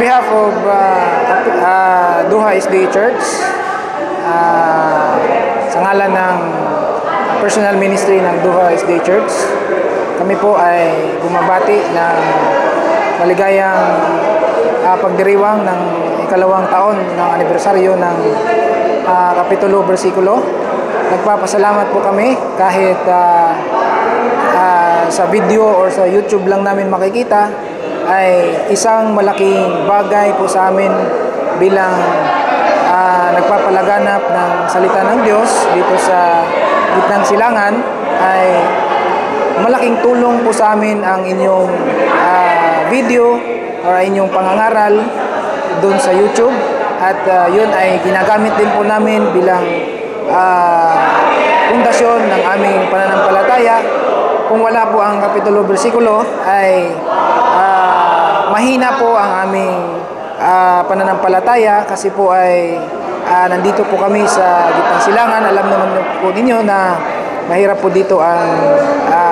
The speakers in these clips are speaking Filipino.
behalf of Duha SDA Church, sa ngalan ng personal ministry ng Duha SDA Church, kami po ay bumabati ng maligayang pagdiriwang ng ikalawang taon ng anibersaryo ng Kapitulo Bersikulo. Nagpapasalamat po kami kahit sa video or sa YouTube lang namin makikita, ay isang malaking bagay po sa amin bilang nagpapalaganap ng salita ng Diyos dito sa gitnang silangan. Ay malaking tulong po sa amin ang inyong video or inyong pangangaral doon sa YouTube, at yun ay ginagamit din po namin bilang pundasyon ng aming pananampalataya. Kung wala po ang Kapitulo Bersikulo ay mahina po ang aming pananampalataya, kasi po ay nandito po kami sa gitnang silangan. Alam naman po ninyo na mahirap po dito ang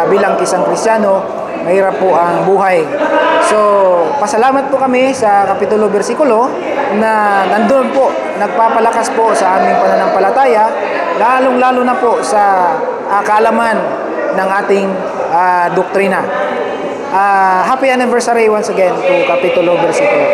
bilang isang Kristiyano, mahirap po ang buhay. So, pasalamat po kami sa Kapitulo Bersikulo na nandun po, nagpapalakas po sa aming pananampalataya, lalong-lalo na po sa kaalaman ng ating doktrina. Happy anniversary once again to Kapitulo Bersikulo.